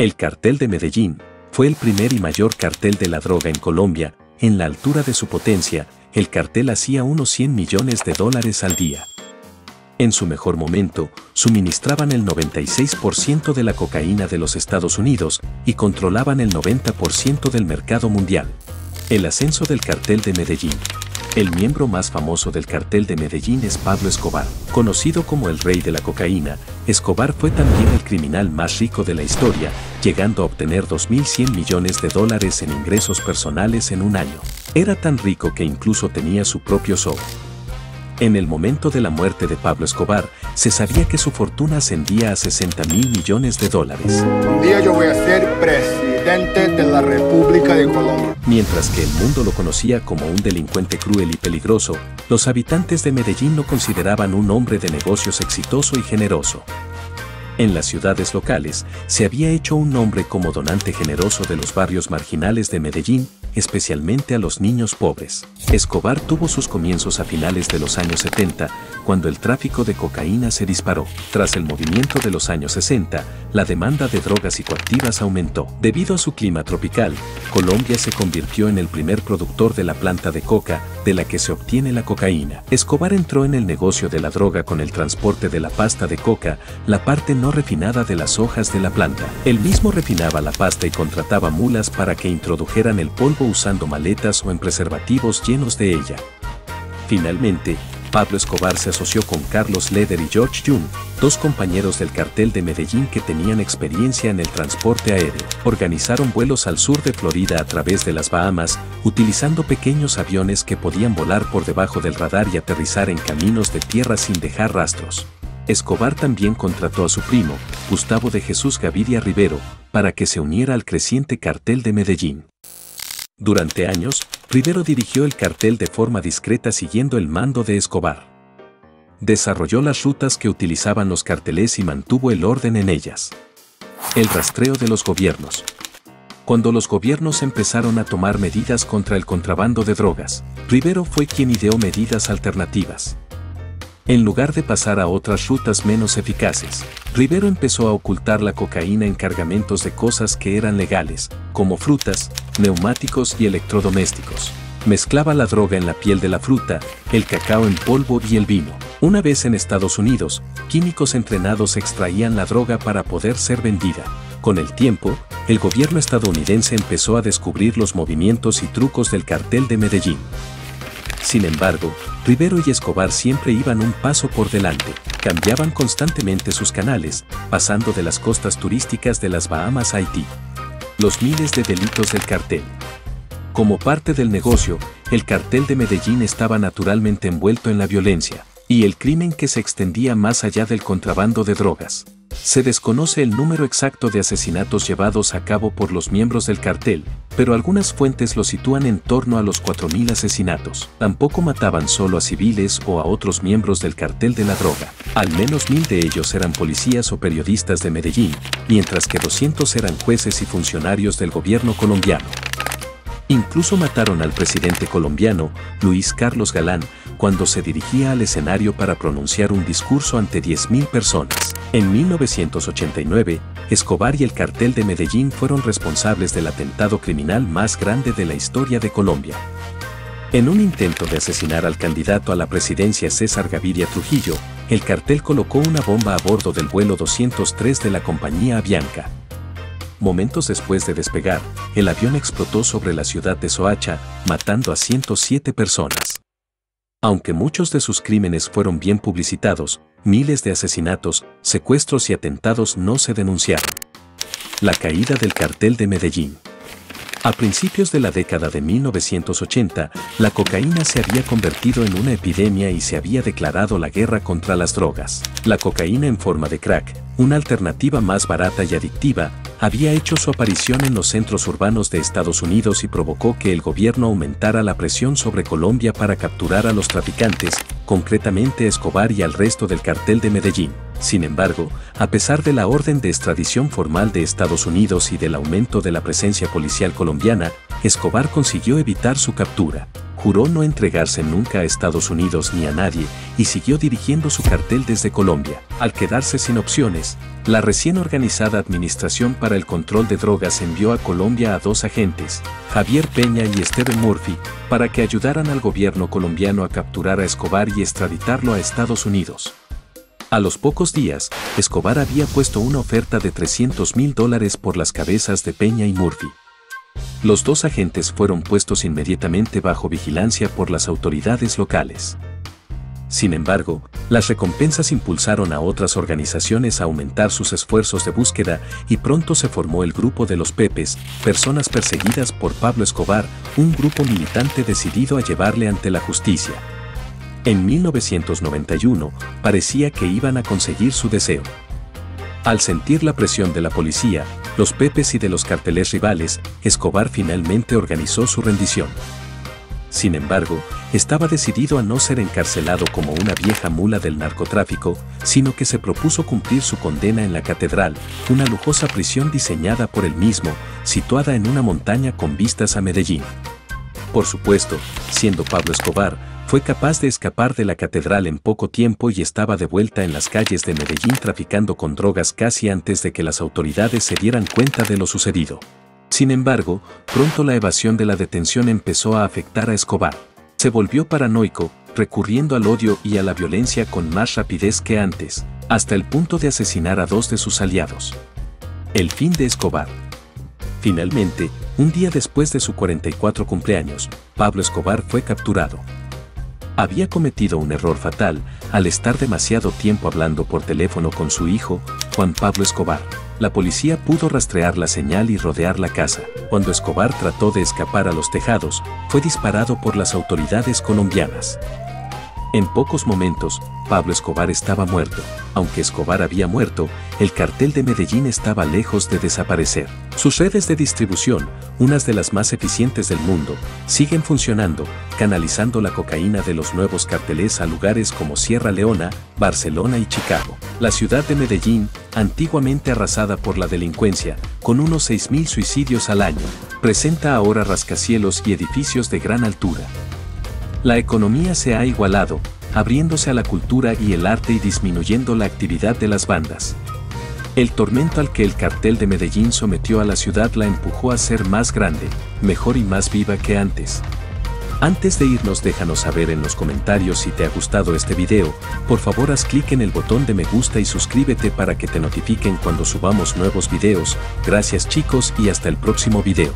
El cartel de Medellín fue el primer y mayor cartel de la droga en Colombia. En la altura de su potencia, el cartel hacía unos 100 millones de dólares al día. En su mejor momento, suministraban el 96% de la cocaína de los Estados Unidos y controlaban el 90% del mercado mundial. El ascenso del cartel de Medellín. El miembro más famoso del cartel de Medellín es Pablo Escobar. Conocido como el rey de la cocaína, Escobar fue también el criminal más rico de la historia, llegando a obtener 2.100 millones de dólares en ingresos personales en un año. Era tan rico que incluso tenía su propio zoo. En el momento de la muerte de Pablo Escobar, se sabía que su fortuna ascendía a 60.000 millones de dólares. Un día yo voy a ser presidente de la República de Colombia. Mientras que el mundo lo conocía como un delincuente cruel y peligroso, los habitantes de Medellín lo consideraban un hombre de negocios exitoso y generoso. En las ciudades locales, se había hecho un nombre como donante generoso de los barrios marginales de Medellín, especialmente a los niños pobres. Escobar tuvo sus comienzos a finales de los años 70, cuando el tráfico de cocaína se disparó. Tras el movimiento de los años 60, la demanda de drogas psicoactivas aumentó. Debido a su clima tropical, Colombia se convirtió en el primer productor de la planta de coca, de la que se obtiene la cocaína. Escobar entró en el negocio de la droga con el transporte de la pasta de coca, la parte no refinada de las hojas de la planta. Él mismo refinaba la pasta y contrataba mulas para que introdujeran el polvo usando maletas o en preservativos llenos de ella. Finalmente, Pablo Escobar se asoció con Carlos Leder y George Jung, dos compañeros del cartel de Medellín que tenían experiencia en el transporte aéreo. Organizaron vuelos al sur de Florida a través de las Bahamas, utilizando pequeños aviones que podían volar por debajo del radar y aterrizar en caminos de tierra sin dejar rastros. Escobar también contrató a su primo, Gustavo de Jesús Gaviria Rivero, para que se uniera al creciente cartel de Medellín. Durante años, Rivero dirigió el cartel de forma discreta siguiendo el mando de Escobar. Desarrolló las rutas que utilizaban los carteles y mantuvo el orden en ellas. El rastreo de los gobiernos. Cuando los gobiernos empezaron a tomar medidas contra el contrabando de drogas, Rivero fue quien ideó medidas alternativas. En lugar de pasar a otras rutas menos eficaces, Rivero empezó a ocultar la cocaína en cargamentos de cosas que eran legales, como frutas, neumáticos y electrodomésticos. Mezclaba la droga en la piel de la fruta, el cacao en polvo y el vino. Una vez en Estados Unidos, químicos entrenados extraían la droga para poder ser vendida. Con el tiempo, el gobierno estadounidense empezó a descubrir los movimientos y trucos del cartel de Medellín. Sin embargo, Rivero y Escobar siempre iban un paso por delante, cambiaban constantemente sus canales, pasando de las costas turísticas de las Bahamas a Haití. Los miles de delitos del cartel. Como parte del negocio, el cartel de Medellín estaba naturalmente envuelto en la violencia y el crimen que se extendía más allá del contrabando de drogas. Se desconoce el número exacto de asesinatos llevados a cabo por los miembros del cartel, pero algunas fuentes lo sitúan en torno a los 4.000 asesinatos. Tampoco mataban solo a civiles o a otros miembros del cartel de la droga. Al menos 1.000 de ellos eran policías o periodistas de Medellín, mientras que 200 eran jueces y funcionarios del gobierno colombiano. Incluso mataron al presidente colombiano, Luis Carlos Galán, cuando se dirigía al escenario para pronunciar un discurso ante 10.000 personas. En 1989, Escobar y el cartel de Medellín fueron responsables del atentado criminal más grande de la historia de Colombia. En un intento de asesinar al candidato a la presidencia César Gaviria Trujillo, el cartel colocó una bomba a bordo del vuelo 203 de la compañía Avianca. Momentos después de despegar, el avión explotó sobre la ciudad de Soacha, matando a 107 personas. Aunque muchos de sus crímenes fueron bien publicitados, miles de asesinatos, secuestros y atentados no se denunciaron. La caída del cartel de Medellín. A principios de la década de 1980, la cocaína se había convertido en una epidemia y se había declarado la guerra contra las drogas. La cocaína en forma de crack, una alternativa más barata y adictiva, había hecho su aparición en los centros urbanos de Estados Unidos y provocó que el gobierno aumentara la presión sobre Colombia para capturar a los traficantes, concretamente a Escobar y al resto del cartel de Medellín. Sin embargo, a pesar de la orden de extradición formal de Estados Unidos y del aumento de la presencia policial colombiana, Escobar consiguió evitar su captura. juró no entregarse nunca a Estados Unidos ni a nadie y siguió dirigiendo su cartel desde Colombia. Al quedarse sin opciones, la recién organizada Administración para el Control de Drogas envió a Colombia a 2 agentes, Javier Peña y Steven Murphy, para que ayudaran al gobierno colombiano a capturar a Escobar y extraditarlo a Estados Unidos. A los pocos días, Escobar había puesto una oferta de $300.000 por las cabezas de Peña y Murphy. Los 2 agentes fueron puestos inmediatamente bajo vigilancia por las autoridades locales. Sin embargo, las recompensas impulsaron a otras organizaciones a aumentar sus esfuerzos de búsqueda y pronto se formó el Grupo de los Pepes, personas perseguidas por Pablo Escobar, un grupo militante decidido a llevarle ante la justicia. En 1991, parecía que iban a conseguir su deseo. Al sentir la presión de la policía, los Pepes y de los carteles rivales, Escobar finalmente organizó su rendición. Sin embargo, estaba decidido a no ser encarcelado como una vieja mula del narcotráfico, sino que se propuso cumplir su condena en la Catedral, una lujosa prisión diseñada por él mismo, situada en una montaña con vistas a Medellín. Por supuesto, siendo Pablo Escobar, fue capaz de escapar de la Catedral en poco tiempo y estaba de vuelta en las calles de Medellín traficando con drogas casi antes de que las autoridades se dieran cuenta de lo sucedido. Sin embargo, pronto la evasión de la detención empezó a afectar a Escobar. Se volvió paranoico, recurriendo al odio y a la violencia con más rapidez que antes, hasta el punto de asesinar a 2 de sus aliados. El fin de Escobar. Finalmente, un día después de su 44 cumpleaños, Pablo Escobar fue capturado. Había cometido un error fatal al estar demasiado tiempo hablando por teléfono con su hijo, Juan Pablo Escobar. La policía pudo rastrear la señal y rodear la casa. Cuando Escobar trató de escapar a los tejados, fue disparado por las autoridades colombianas. En pocos momentos, Pablo Escobar estaba muerto. Aunque Escobar había muerto, el cartel de Medellín estaba lejos de desaparecer. Sus redes de distribución, unas de las más eficientes del mundo, siguen funcionando, canalizando la cocaína de los nuevos carteles a lugares como Sierra Leona, Barcelona y Chicago. La ciudad de Medellín, antiguamente arrasada por la delincuencia, con unos 6.000 suicidios al año, presenta ahora rascacielos y edificios de gran altura. La economía se ha igualado, abriéndose a la cultura y el arte y disminuyendo la actividad de las bandas. El tormento al que el cartel de Medellín sometió a la ciudad la empujó a ser más grande, mejor y más viva que antes. Antes de irnos, déjanos saber en los comentarios si te ha gustado este video. Por favor, haz clic en el botón de me gusta y suscríbete para que te notifiquen cuando subamos nuevos videos. Gracias chicos y hasta el próximo video.